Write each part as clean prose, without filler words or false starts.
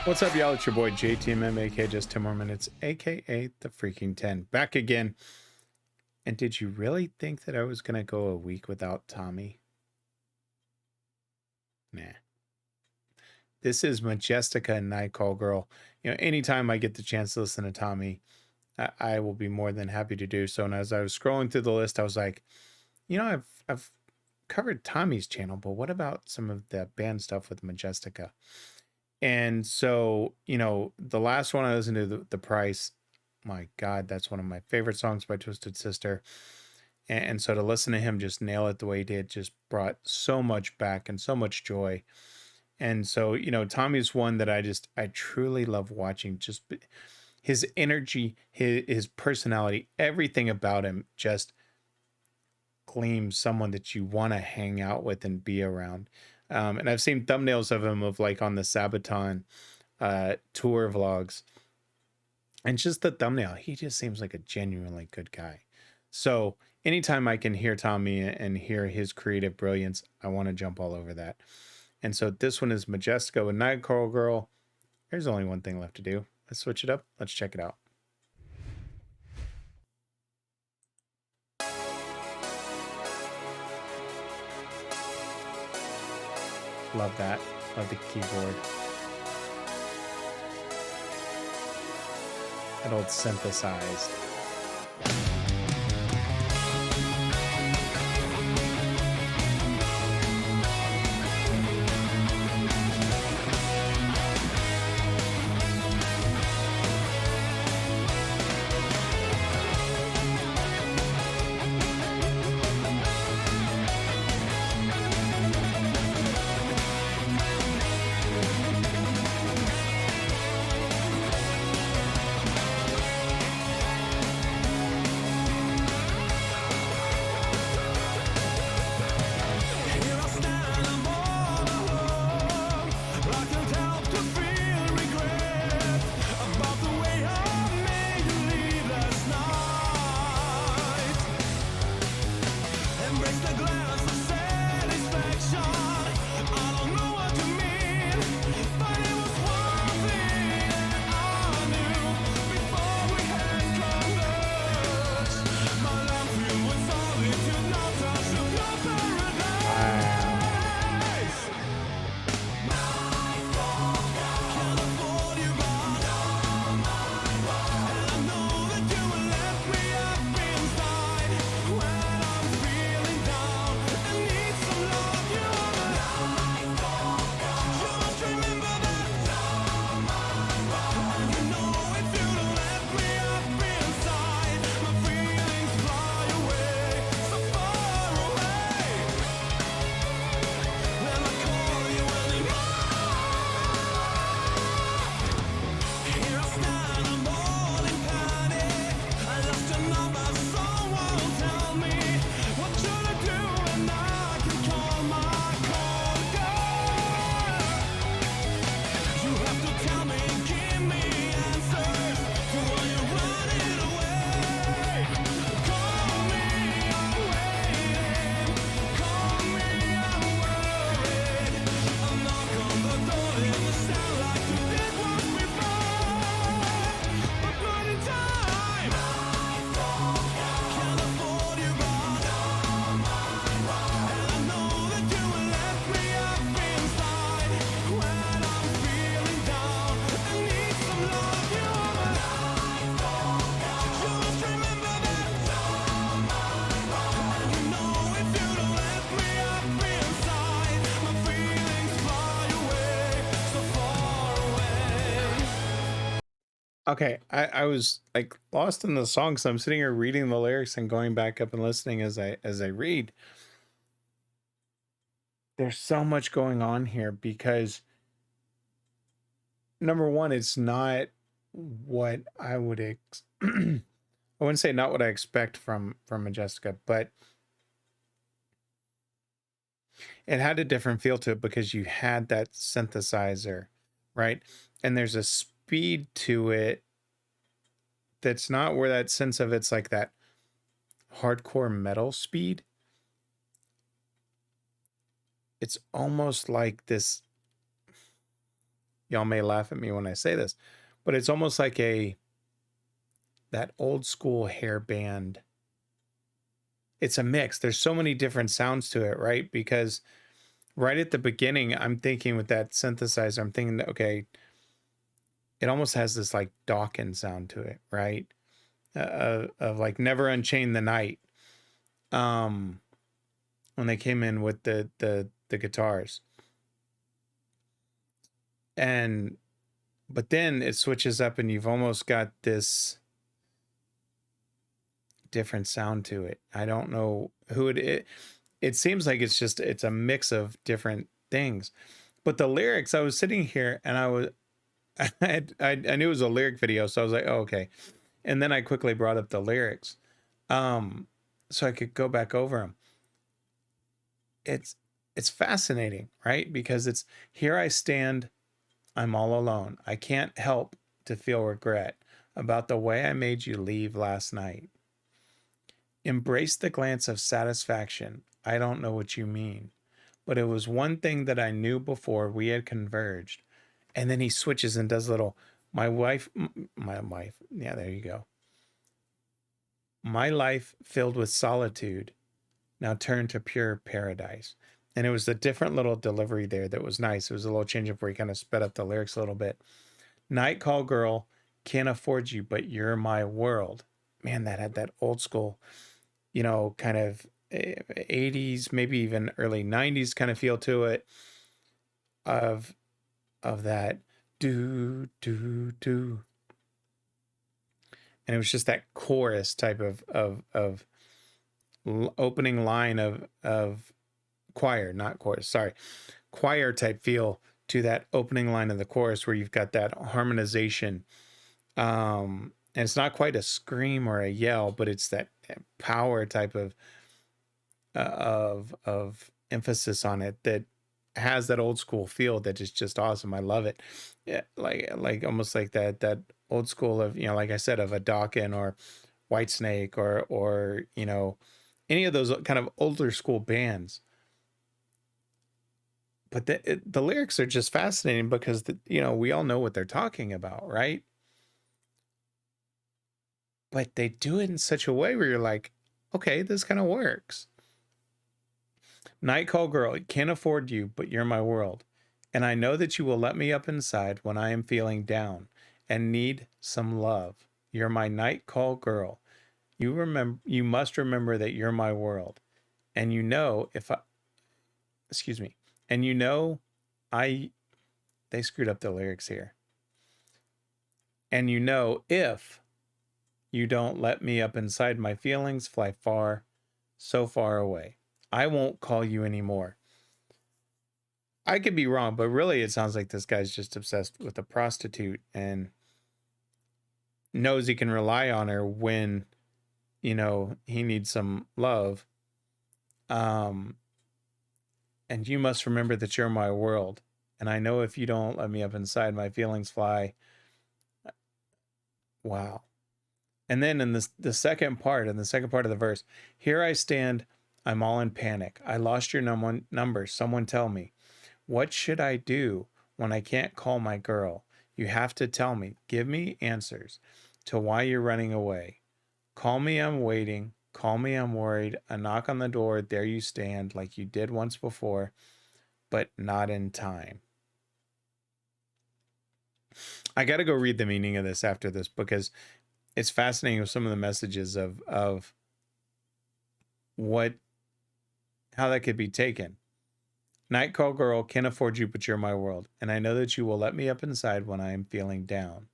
What's up, y'all? It's your boy JTMM, aka Just 10 More Minutes, aka the Freaking 10, back again. And did you really think that I was gonna go a week without Tommy? Nah. This is Majestica and Nightcall Girl. You know, anytime I get the chance to listen to Tommy, I will be more than happy to do so. And as I was scrolling through the list, I was like, you know, I've covered Tommy's channel, but what about some of the band stuff with Majestica? And so, you know, the last one I listened to, the Price, my God, that's one of my favorite songs by Twisted Sister. And so to listen to him just nail it the way he did just brought so much back and so much joy. And so, you know, Tommy's one that I truly love watching. Just his energy, his personality, everything about him just gleams someone that you want to hang out with and be around. And I've seen thumbnails of him of like on the Sabaton tour vlogs, and just the thumbnail, he just seems like a genuinely good guy. So anytime I can hear Tommy and hear his creative brilliance, I want to jump all over that. And so this one is Majestica with Nightcall Girl. There's only one thing left to do. Let's switch it up. Let's check it out. Love that. Love the keyboard. That old synthesized. Okay, I was like lost in the song, so I'm sitting here reading the lyrics and going back up and listening as I read. There's so much going on here because number one, it's not what I would I wouldn't say not what I expect from Majestica, but it had a different feel to it because you had that synthesizer, right? And there's a speed to it that's not where that sense of it's like that hardcore metal speed. It's almost like this y'all may laugh at me when I say this, but it's almost like that old school hair band. It's a mix. There's so many different sounds to it, right? Because right at the beginning, I'm thinking with that synthesizer, I'm thinking, okay, it almost has this like Dawkins sound to it, right? Of like Never Unchain the Night. When they came in with the guitars. But then it switches up and you've almost got this different sound to it. I don't know who it seems like it's a mix of different things. But the lyrics, I was sitting here and I knew it was a lyric video, so I was like, oh, okay. And then I quickly brought up the lyrics, so I could go back over them. It's fascinating, right? Because it's, here I stand, I'm all alone. I can't help to feel regret about the way I made you leave last night. Embrace the glance of satisfaction. I don't know what you mean, but it was one thing that I knew before we had converged. And then he switches and does little, my wife, yeah, there you go. My life filled with solitude now turned to pure paradise. And it was a different little delivery there that was nice. It was a little change up where he kind of sped up the lyrics a little bit. Nightcall girl, can't afford you, but you're my world. Man, that had that old school, you know, kind of 80s, maybe even early 90s kind of feel to it, of that do do do. And it was just that chorus type of opening line of choir, not chorus, sorry, choir type feel to that opening line of the chorus where you've got that harmonization. And it's not quite a scream or a yell, but it's that power type of emphasis on it that has that old school feel that is just awesome. I love it. Yeah, like almost like that old school of, you know, like I said, of a Dawkins or Whitesnake or you know, any of those kind of older school bands. But the lyrics are just fascinating because you know, we all know what they're talking about, right? But they do it in such a way where you're like, okay, this kind of works. Nightcall girl, can't afford you, but you're my world. And I know that you will let me up inside when I am feeling down and need some love. You're my nightcall girl. You must remember that you're my world. And you know and you know they screwed up the lyrics here. And you know, if you don't let me up inside, my feelings fly far, so far away. I won't call you anymore. I could be wrong, but really it sounds like this guy's just obsessed with a prostitute and knows he can rely on her when, you know, he needs some love. And you must remember that you're my world. And I know if you don't let me up inside, my feelings fly. Wow. And then in the second part of the verse, here I stand, I'm all in panic. I lost your number. Someone tell me. What should I do when I can't call my girl? You have to tell me. Give me answers to why you're running away. Call me, I'm waiting. Call me, I'm worried. A knock on the door. There you stand like you did once before, but not in time. I got to go read the meaning of this after this because it's fascinating with some of the messages of how that could be taken. Nightcall girl, can't afford you, but you're my world. And I know that you will let me up inside when I am feeling down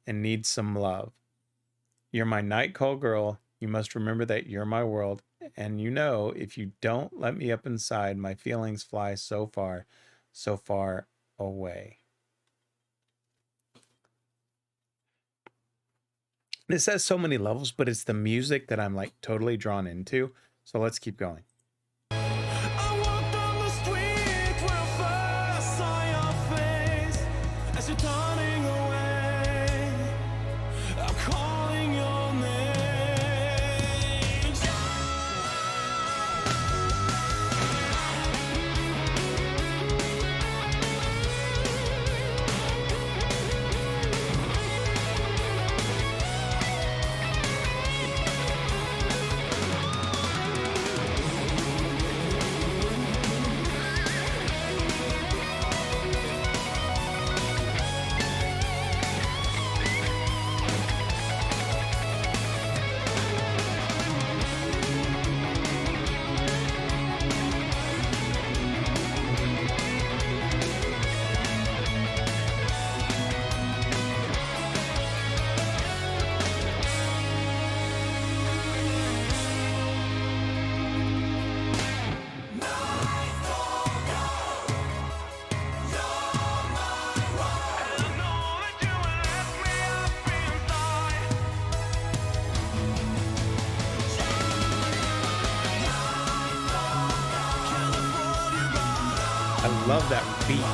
and need some love. You're my nightcall girl. You must remember that you're my world. And you know, if you don't let me up inside, my feelings fly so far away. This has so many levels, but it's the music that I'm like totally drawn into. So let's keep going. I love that beat.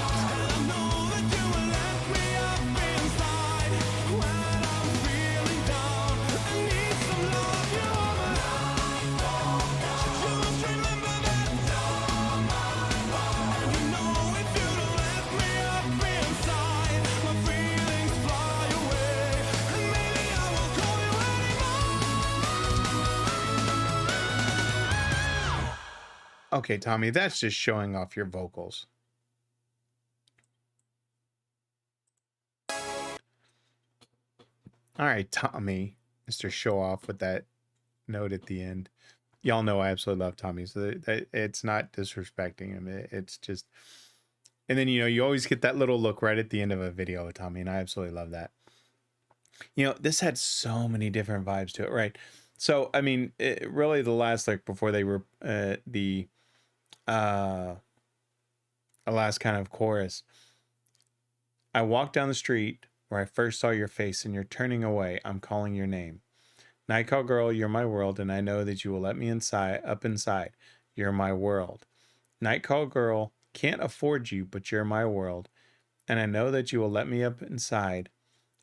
Okay, Tommy, that's just showing off your vocals. All right, Tommy, Mr. Show Off with that note at the end. Y'all know I absolutely love Tommy, so it's not disrespecting him. It's just, and then, you always get that little look right at the end of a video with Tommy, and I absolutely love that. This had so many different vibes to it, right? So, I mean, really the last, like, before they were, the last kind of chorus. I walked down the street where I first saw your face and you're turning away. I'm calling your name. Nightcall girl, you're my world, and I know that you will let me up inside. You're my world. Nightcall girl, can't afford you, but you're my world. And I know that you will let me up inside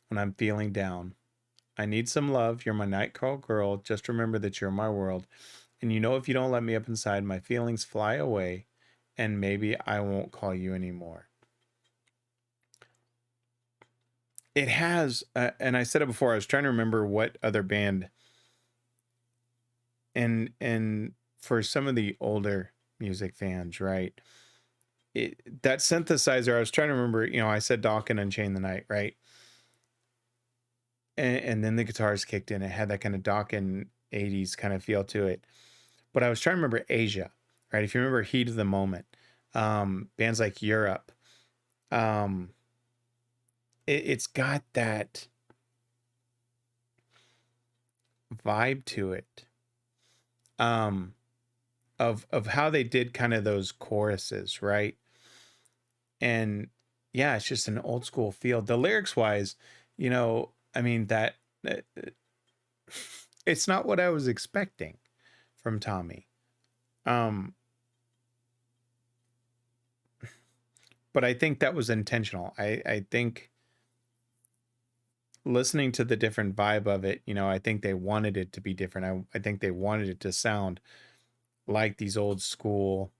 when I'm feeling down. I need some love. You're my Nightcall girl. Just remember that you're my world. And if you don't let me up inside, my feelings fly away, and maybe I won't call you anymore. It has, and I said it before, I was trying to remember what other band, and for some of the older music fans, right? That synthesizer, I was trying to remember, I said Dawkins Unchain the Night, right? And then the guitars kicked in. It had that kind of Dawkins 80s kind of feel to it. But I was trying to remember Asia, right? If you remember Heat of the Moment, bands like Europe, it's got that vibe to it, of how they did kind of those choruses, right? And yeah, it's just an old school feel. The lyrics wise, I mean, that it's not what I was expecting from Tommy. But I think that was intentional. I think listening to the different vibe of it, I think they wanted it to be different. I think they wanted it to sound like these old school,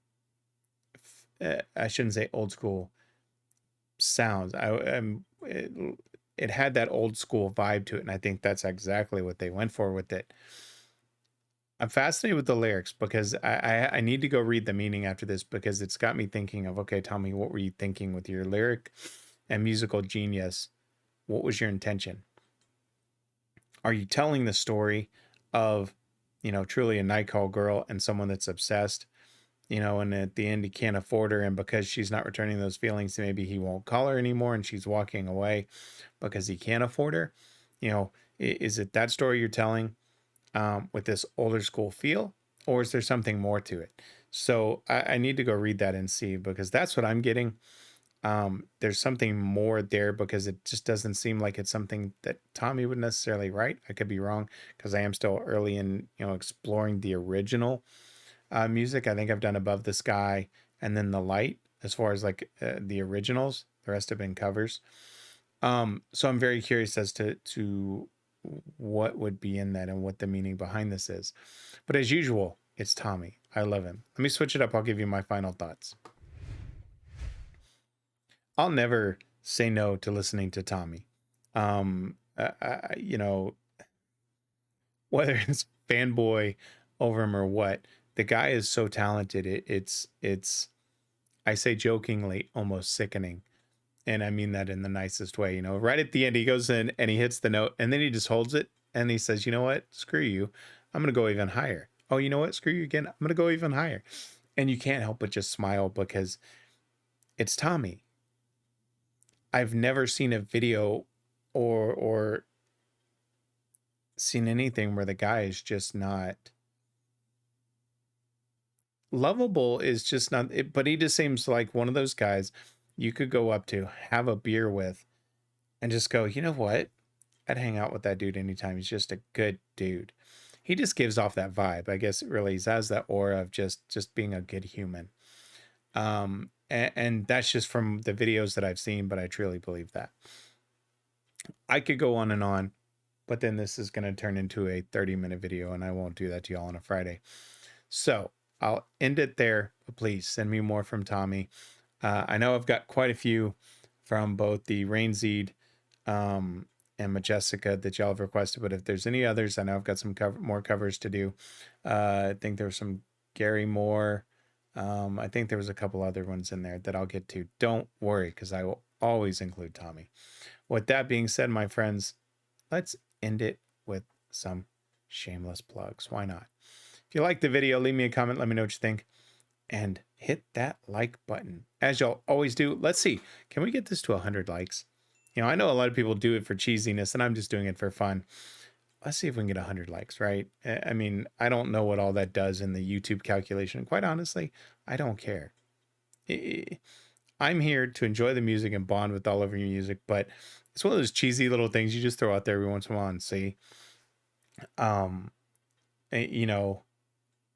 I shouldn't say old school sounds. It had that old school vibe to it, and I think that's exactly what they went for with it. I'm fascinated with the lyrics because I need to go read the meaning after this, because it's got me thinking of, okay, Tommy, what were you thinking with your lyric and musical genius? What was your intention? Are you telling the story of, truly a Nightcall girl and someone that's obsessed, and at the end he can't afford her, and because she's not returning those feelings, maybe he won't call her anymore, and she's walking away because he can't afford her? Is it that story you're telling with this older school feel, or is there something more to it? So I need to go read that and see, because that's what I'm getting. There's something more there, because it just doesn't seem like it's something that Tommy would necessarily write. I could be wrong, because I am still early in exploring the original music. I think I've done Above the Sky and then The Light as far as like the originals. The rest have been covers. So I'm very curious as to what would be in that and what the meaning behind this is. But as usual, it's Tommy. I love him. Let me switch it up. I'll give you my final thoughts. I'll never say no to listening to Tommy. Whether it's fanboy over him or what, the guy is so talented. It's I say jokingly, almost sickening. And I mean that in the nicest way. Right at the end, he goes in and he hits the note, and then he just holds it and he says, you know what? Screw you. I'm going to go even higher. Oh, you know what? Screw you again. I'm going to go even higher. And you can't help but just smile, because it's Tommy. I've never seen a video or seen anything where the guy is just not lovable, is just not it, but he just seems like one of those guys you could go up to, have a beer with, and just go, you know what? I'd hang out with that dude anytime. He's just a good dude. He just gives off that vibe. I guess it really has that aura of just being a good human. And that's just from the videos that I've seen, but I truly believe that. I could go on, but then this is going to turn into a 30-minute video, and I won't do that to y'all on a Friday. So I'll end it there, but please send me more from Tommy. I know I've got quite a few from both the Rainseed and Majestica that y'all have requested, but if there's any others, I know I've got some more covers to do. I think there was some Gary Moore. I think there was a couple other ones in there that I'll get to. Don't worry, because I will always include Tommy. With that being said, my friends, let's end it with some shameless plugs. Why not? If you like the video, leave me a comment. Let me know what you think. And hit that like button. As y'all always do, let's see. Can we get this to 100 likes? You know, I know a lot of people do it for cheesiness, and I'm just doing it for fun. Let's see if we can get 100 likes, right? I mean, I don't know what all that does in the YouTube calculation. Quite honestly, I don't care. I'm here to enjoy the music and bond with all of your music, but it's one of those cheesy little things you just throw out there every once in a while and see. You know,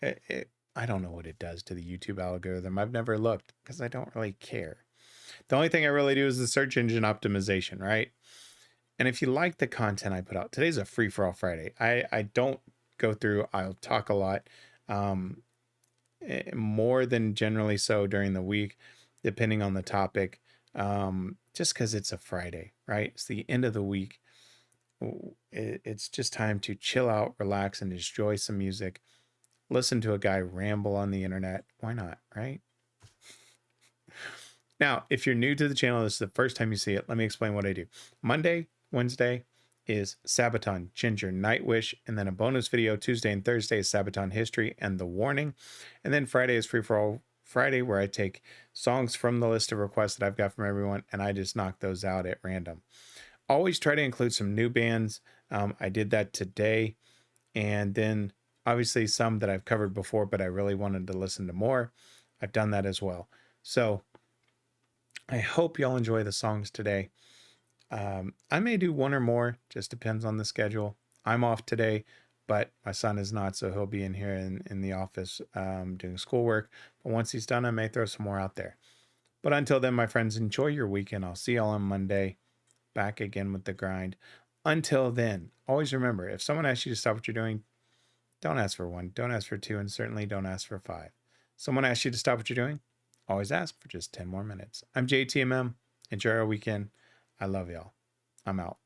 I don't know what it does to the YouTube algorithm. I've never looked because I don't really care. The only thing I really do is the search engine optimization, right? And if you like the content I put out, today's a free-for-all Friday. I don't go through, I'll talk a lot, more than generally so during the week, depending on the topic, just because it's a Friday, right? It's the end of the week. It's just time to chill out, relax, and enjoy some music. Listen to a guy ramble on the internet. Why not, right? Now, if you're new to the channel, this is the first time you see it, let me explain what I do. Monday, Wednesday is Sabaton, Ginger, Nightwish, and then a bonus video. Tuesday and Thursday is Sabaton History and The Warning. And then Friday is Free For All Friday, where I take songs from the list of requests that I've got from everyone, and I just knock those out at random. Always try to include some new bands. I did that today. And then obviously some that I've covered before, but I really wanted to listen to more. I've done that as well. So I hope y'all enjoy the songs today. I may do one or more, just depends on the schedule. I'm off today, but my son is not, so he'll be in here in the office doing schoolwork. But once he's done, I may throw some more out there. But until then, my friends, enjoy your weekend. I'll see y'all on Monday. Back again with the grind. Until then, always remember, if someone asks you to stop what you're doing, don't ask for 1, don't ask for 2, and certainly don't ask for 5. Someone asks you to stop what you're doing, always ask for just 10 more minutes. I'm JTMM. Enjoy our weekend. I love y'all. I'm out.